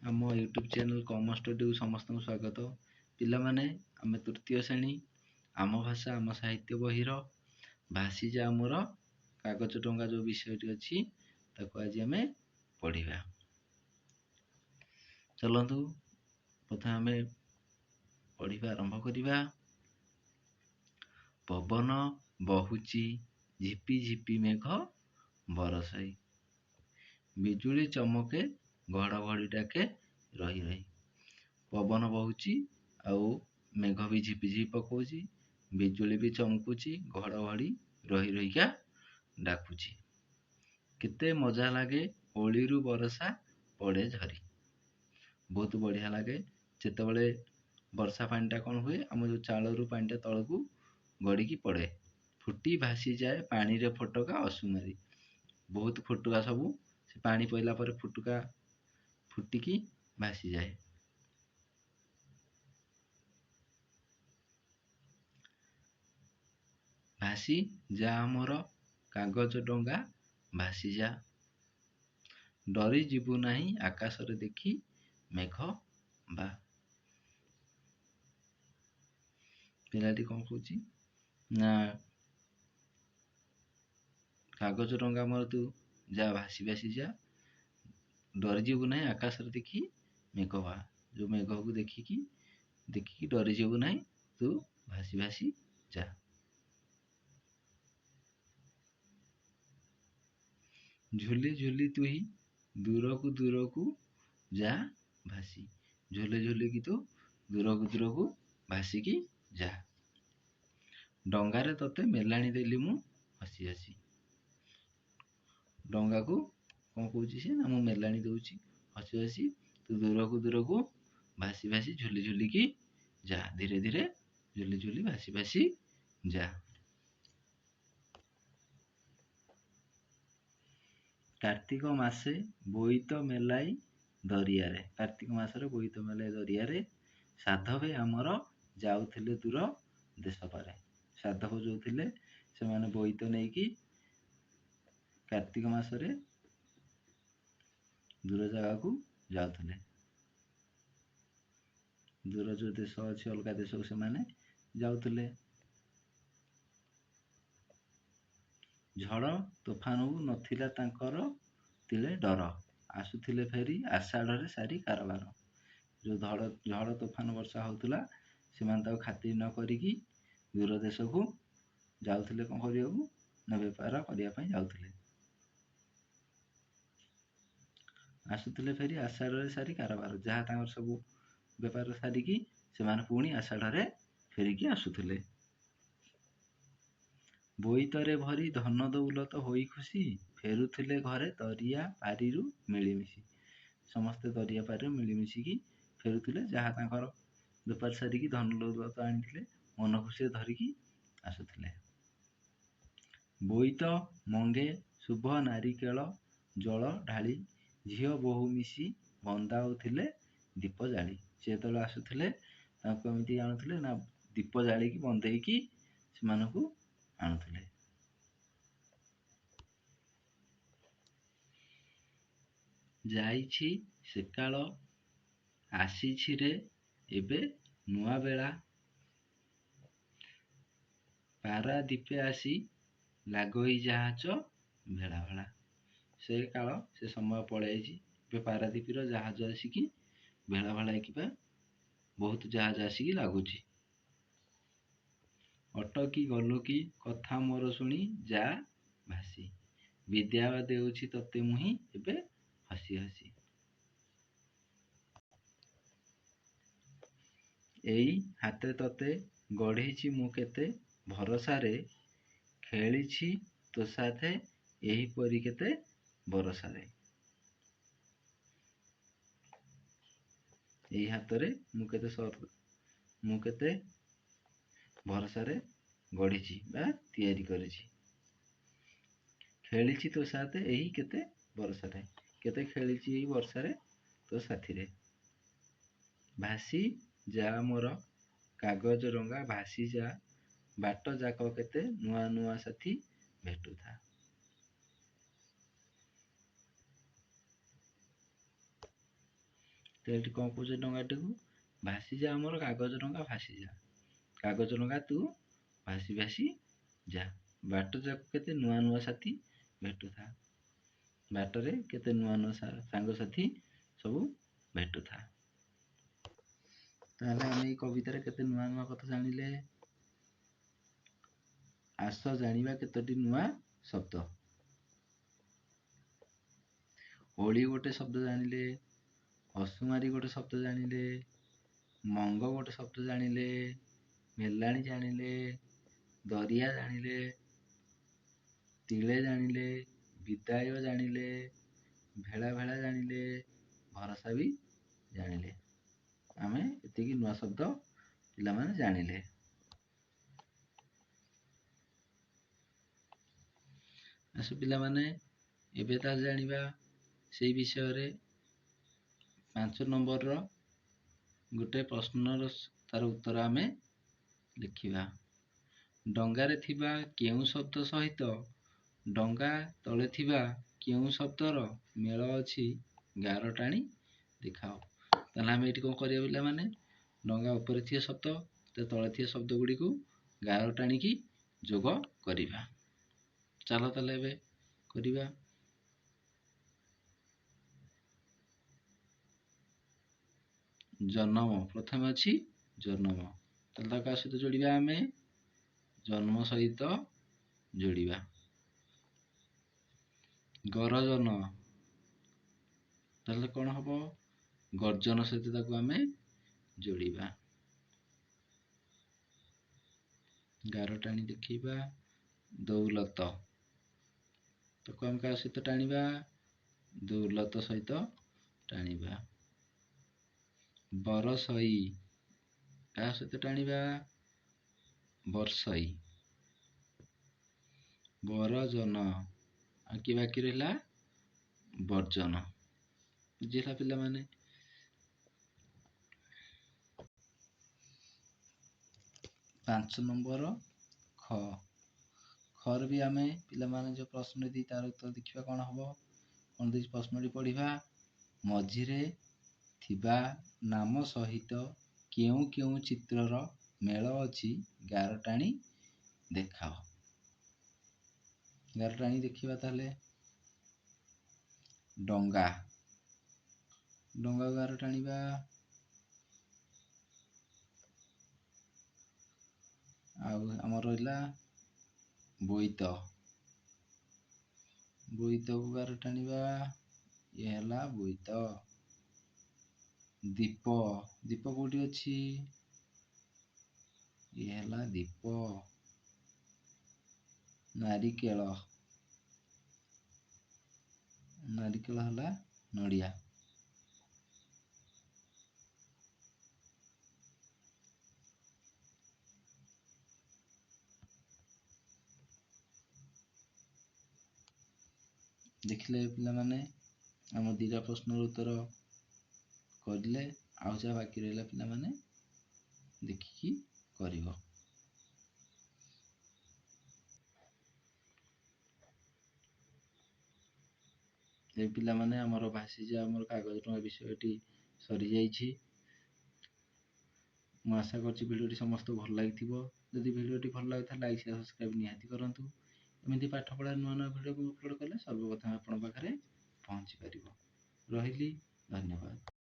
ଆମ YouTube channel commerce ଷ୍ଟଡିକୁ ସମସ୍ତଙ୍କୁ ସ୍ୱାଗତ। ପିଲାମାନେ, ଆମେ ତୃତୀୟ ଶ୍ରେଣୀ ଆମ ଭାଷା ଆମ ସାହିତ୍ୟ ବହିର ଭାସିଯା ଆମର କାଗଜ ଡଙ୍ଗା ଯେଉଁ ବିଷୟଟି ଅଛି ତାକୁ ଆଜି ଆମେ ପଢ଼ିବା। ଚାଲନ୍ତୁ ପ୍ରଥମେ ଆମେ ପଢ଼ିବା ଆରମ୍ଭ କରିବା। ପବନ ବହୁଛି ଝିପି ଝିପି ମେଘ ବରଷଇ, ବିଜୁଳି ଚମକେ ଘଡ଼ଘଡ଼ି ଡାକେ ରହି ରହି। ପବନ ବହୁଛି ଆଉ ମେଘ ବି ଝିପି ଝିପି ପକଉଛି, ବିଜୁଳି ବି ଚମକୁଛି, ଘଡ଼ଘଡ଼ି ରହି ରହିକା ଡାକୁଛି। କେତେ ମଜା ଲାଗେ ଓଳିରୁ ବରଷା ପଡ଼େ ଝରି। ବହୁତ ବଢ଼ିଆ ଲାଗେ ଯେତେବେଳେ ବର୍ଷା ପାଣିଟା କ'ଣ ହୁଏ, ଆମ ଯେଉଁ ଚାଳରୁ ପାଣିଟା ତଳକୁ ଗଡ଼ିକି ପଡ଼େ, ଫୁଟି ଭାସିଯାଏ ପାଣିରେ ଫୋଟକା ଅସୁମାରୀ। ବହୁତ ଫୋଟକା ସବୁ ସେ ପାଣି ପଇଲା ପରେ ଫୁଟକା ଫୁଟିକି ଭାସିଯାଏ। ଭାସି ଯା ଆମର କାଗଜ ଡଙ୍ଗା ଭାସିଯା, ଡରି ଯିବୁ ନାହିଁ ଆକାଶରେ ଦେଖି ମେଘ ବା। ପିଲାଟି କ'ଣ କହୁଛି ନା, କାଗଜ ଡଙ୍ଗା ମୋର ତୁ ଯା ଭାସି ଭାସି ଯା, ଡରିଯିବୁ ନାହିଁ ଆକାଶରେ ଦେଖି ମେଘ ବା। ଯେଉଁ ମେଘକୁ ଦେଖିକି ଡରିଯିବୁ ନାହିଁ, ତୁ ଭାସି ଭାସି ଯା। ଝୁଲି ଝୁଲି ତୁହି ଦୂରକୁ ଯା ଭାସି, ଝୁଲି ଝୁଲିକି ତୁ ଦୂରକୁ ଭାସିକି ଯା। ଡଙ୍ଗାରେ ତତେ ମେଲାଣି ଦେଲି ମୁଁ ହସି ହସି। ଡଙ୍ଗାକୁ କ'ଣ କହୁଛି ସେ, ନା ମୁଁ ମେଲାଣି ଦେଉଛି ହସି ହସି, ତୁ ଦୂରକୁ ଭାସି ଭାସି ଝୁଲି ଝୁଲିକି ଯା, ଧୀରେ ଧୀରେ ଝୁଲି ଝୁଲି ଭାସି ଭାସି ଯା। କାର୍ତ୍ତିକ ମାସେ ବୋଇତ ମେଲାଇ ଦରିଆରେ, କାର୍ତ୍ତିକ ମାସରେ ବୋଇତ ମେଲାଇ ଦରିଆରେ, ସାଧବେ ଆମର ଯାଉଥିଲେ ଦୂର ଦେଶ ପାରେ। ସାଧବ ଯେଉଁ ଥିଲେ ସେମାନେ ବୋଇତ ନେଇକି କାର୍ତ୍ତିକ ମାସରେ ଦୂର ଜାଗାକୁ ଯାଉଥିଲେ। ଦୂର ଯେଉଁ ଦେଶ ଅଛି ଅଲଗା ଦେଶକୁ ସେମାନେ ଯାଉଥିଲେ। ଝଡ଼ ତୋଫାନକୁ ନଥିଲା ତାଙ୍କର ତିଳେ ଡର, ଆସୁଥିଲେ ଫେରି ଆଷାଢ଼ରେ ସାରି କାରବାର। ଯେଉଁ ଝଡ଼ ତୋଫାନ ବର୍ଷା ହେଉଥିଲା, ସେମାନେ ତାକୁ ଖାତିର ନ କରିକି ଦୂର ଦେଶକୁ ଯାଉଥିଲେ। କ'ଣ କରିବାକୁ ନା, ବେପାର କରିବା ପାଇଁ ଯାଉଥିଲେ। ଆସୁଥିଲେ ଫେରି ଆଷାଢ଼ରେ ସାରି କାରବାର, ଯାହା ତାଙ୍କର ସବୁ ବେପାର ସାରିକି ସେମାନେ ପୁଣି ଆଷାଢ଼ରେ ଫେରିକି ଆସୁଥିଲେ। ବୋଇତରେ ଭରି ଧନ ଦୌଲତ ହୋଇ ଖୁସି, ଫେରୁଥିଲେ ଘରେ ଦରିଆ ପାରିରୁ ମିଳିମିଶି। ସମସ୍ତେ ଦରିଆ ପାରିରୁ ମିଳିମିଶିକି ଫେରୁଥିଲେ, ଯାହା ତାଙ୍କର ବେପାର ସାରିକି ଧନ ଦୌଲତ ଆଣିଥିଲେ ମନ ଖୁସିରେ ଧରିକି ଆସୁଥିଲେ। ବୋଇତ ମଙ୍ଗେ ଶୁଭ ନାରିକେଳ ଜଳ ଢାଳି, ଝିଅ ବୋହୂ ମିଶି ବନ୍ଦାଉଥିଲେ ଦୀପ ଜାଳି। ସେ ଯେତେବେଳେ ଆସୁଥିଲେ ତାଙ୍କୁ ଏମିତି ଆଣୁଥିଲେ ନା, ଦୀପ ଜାଳିକି ବନ୍ଦେଇକି ସେମାନଙ୍କୁ ଆଣୁଥିଲେ। ଯାଇଛି ସେକାଳ ଆସିଛି ରେ ଏବେ ନୂଆ ବେଳା, ପାରାଦୀପେ ଆସି ଲାଗୋଇ ଜାହାଜ ଭେଳା ଭେଳା। ସେ କାଳ ସେ ସମୟ ପଳେଇଛି, ଏବେ ପାରାଦୀପର ଜାହାଜ ଆସିକି ଭେଳା ଭେଳା ହେଇକି ବହୁତ ଜାହାଜ ଆସିକି ଲାଗୁଛି। ଅଟକି ଗଲୁ କି କଥା ମୋର ଶୁଣି ଯା ଭାସି, ବିଦ୍ୟା ଦେଉଛି ତତେ ମୁହିଁ ଏବେ ହସି ହସି। ଏଇ ହାତେ ତତେ ଗଢ଼ିଛି ମୁଁ କେତେ ଭରସାରେ, ଖେଳିଛି ତୋ ସାଥେ ଏହିପରି କେତେ ବରଷାରେ। ଏଇ ହାତରେ ମୁଁ କେତେ ଭରସାରେ ଗଢ଼ିଛି ବା ତିଆରି କରିଛି। ଖେଳିଛି ତୋ ସାଥେ ଏହି କେତେ ବରଷାରେ, କେତେ ଖେଳିଛି ଏଇ ବର୍ଷାରେ ତୋ ସାଥିରେ। ଭାସି ଯା ମୋର କାଗଜ ଡଙ୍ଗା ଭାସି ଯା, ବାଟ ଯାକ କେତେ ନୂଆ ନୂଆ ସାଥୀ ଭେଟୁଥା। ତ ଏଠି କ'ଣ କହୁଛ ଡଙ୍ଗାଟିକୁ? ଭାସିଯା ଆମର କାଗଜ ଡଙ୍ଗା ଭାସିଯା। କାଗଜ ଡଙ୍ଗା ତୁ ଭାସି ଭାସି ଯା। ବାଟ ଯାକ କେତେ ନୂଆ ନୂଆ ସାଥୀ ଭେଟୁଥା। ବାଟରେ କେତେ ନୂଆ ନୂଆ ସାଙ୍ଗସାଥୀ ସବୁ ଭେଟୁଥା। ତାହେଲେ ଆମେ ଏଇ କବିତାରେ କେତେ ନୂଆ ନୂଆ କଥା ଜାଣିଲେ। ଆସ ଜାଣିବା କେତୋଟି ନୂଆ ଶବ୍ଦ। ଓଳି ଗୋଟେ ଶବ୍ଦ ଜାଣିଲେ, ଅସୁମାରୀ ଗୋଟେ ଶବ୍ଦ ଜାଣିଲେ, ମଙ୍ଗ ଗୋଟେ ଶବ୍ଦ ଜାଣିଲେ, ମେଲାଣି ଜାଣିଲେ, ଦରିଆ ଜାଣିଲେ, ତିଳେ ଜାଣିଲେ, ବିଦାୟ ଜାଣିଲେ, ଭେଳା ଭେଳା ଜାଣିଲେ, ଭରସା ବି ଜାଣିଲେ। ଆମେ ଏତିକି ନୂଆ ଶବ୍ଦ ପିଲାମାନେ ଜାଣିଲେ। ଆସ ପିଲାମାନେ ଏବେ ତାହେଲେ ଜାଣିବା ସେଇ ବିଷୟରେ 5 ନମ୍ବରର ଗୋଟେ ପ୍ରଶ୍ନର ତାର ଉତ୍ତର ଆମେ ଲେଖିବା। ଡଙ୍ଗାରେ ଥିବା କେଉଁ ଶବ୍ଦ ସହିତ ଡଙ୍ଗା ତଳେ ଥିବା କେଉଁ ଶବ୍ଦର ମେଳ ଅଛି ଗାର ଟାଣି ଦେଖାଅ। ତାହେଲେ ଆମେ ଏଠି କ'ଣ କରିବା ପିଲାମାନେ? ଡଙ୍ଗା ଉପରେ ଥିବା ଶବ୍ଦ ତା ତଳେ ଥିବା ଶବ୍ଦ ଗୁଡ଼ିକୁ ଗାର ଟାଣିକି ଯୋଗ କରିବା। ଚାଲ ତାହେଲେ ଏବେ କରିବା। ଜନ୍ମ ପ୍ରଥମେ ଅଛି ଜନ୍ମ, ତାହେଲେ ତାକୁ କାହା ସହିତ ଯୋଡ଼ିବା? ଆମେ ଜନ୍ମ ସହିତ ଯୋଡ଼ିବା। ଗରଜନ, ତାହେଲେ କ'ଣ ହବ? ଗର୍ଜନ ସହିତ ତାକୁ ଆମେ ଯୋଡ଼ିବା। ଗାର ଟାଣି ଦେଖେଇବା। ଦୌଲତ, ତାକୁ ଆମେ କାହା ସହିତ ଟାଣିବା? ଦୌଲତ ସହିତ ଟାଣିବା। ବରସଇ, କାହା ସହିତ ଟାଣିବା? ବର୍ଷଇ। ବରଜନ, ଆଉ କିଏ ବାକି ରହିଲା? ବର୍ଜନ। ବୁଝିଲା ପିଲାମାନେ? 5 ନମ୍ବର ଖ। ଖର ବି ଆମେ ପିଲାମାନେ ଯେଉଁ ପ୍ରଶ୍ନ ଦେଇ ତାର ଉତ୍ତର ଦେଖିବା କ'ଣ ହବ। କ'ଣ ଦେଇଛି ପ୍ରଶ୍ନଟି ପଢ଼ିବା। ମଝିରେ ଥିବା ନାମ ସହିତ କେଉଁ କେଉଁ ଚିତ୍ରର ମେଳ ଅଛି ଗାର ଟାଣି ଦେଖାଅ। ଗାର ଟାଣି ଦେଖିବା ତାହେଲେ। ଡଙ୍ଗା, ଡଙ୍ଗା ଗାର ଟାଣିବା। ଆଉ ଆମର ରହିଲା ବୋଇତ, ବୋଇତକୁ ଗାର ଟାଣିବା। ଇଏ ହେଲା ବୋଇତ। ଦୀପ, ଦୀପ କୋଉଠି ଅଛି? ଇଏ ହେଲା ଦୀପ। ନାରିକେଳ, ନାରିକେଳ ହେଲା ନଡ଼ିଆ। ଦେଖିଲେ ପିଲାମାନେ ଆମ 2ଟା ପ୍ରଶ୍ନର ଉତ୍ତର କରିଲେ। ଆଉ ଯାହା ବାକି ରହିଲା ପିଲାମାନେ ଦେଖିକି କରିବ। ଏ ପିଲାମାନେ ଆମର ଭାସିଯା ଆମର କାଗଜ ଡଙ୍ଗା ବିଷୟଟି ସରିଯାଇଛି। ମୁଁ ଆଶା କରୁଛି ଭିଡ଼ିଓଟି ସମସ୍ତଙ୍କୁ ଭଲ ଲାଗିଥିବ। ଯଦି ଭିଡ଼ିଓଟି ଭଲ ଲାଗୁଥାଏ ଲାଇକ୍ ସେୟାର ସବସ୍କ୍ରାଇବ୍ ନିହାତି କରନ୍ତୁ। ଏମିତି ପାଠପଢ଼ା ନୂଆ ନୂଆ ଭିଡ଼ିଓ ଅପଲୋଡ଼ କଲେ ସର୍ବପ୍ରଥମେ ଆପଣଙ୍କ ପାଖରେ ପହଞ୍ଚି ପାରିବ। ରହିଲି, ଧନ୍ୟବାଦ।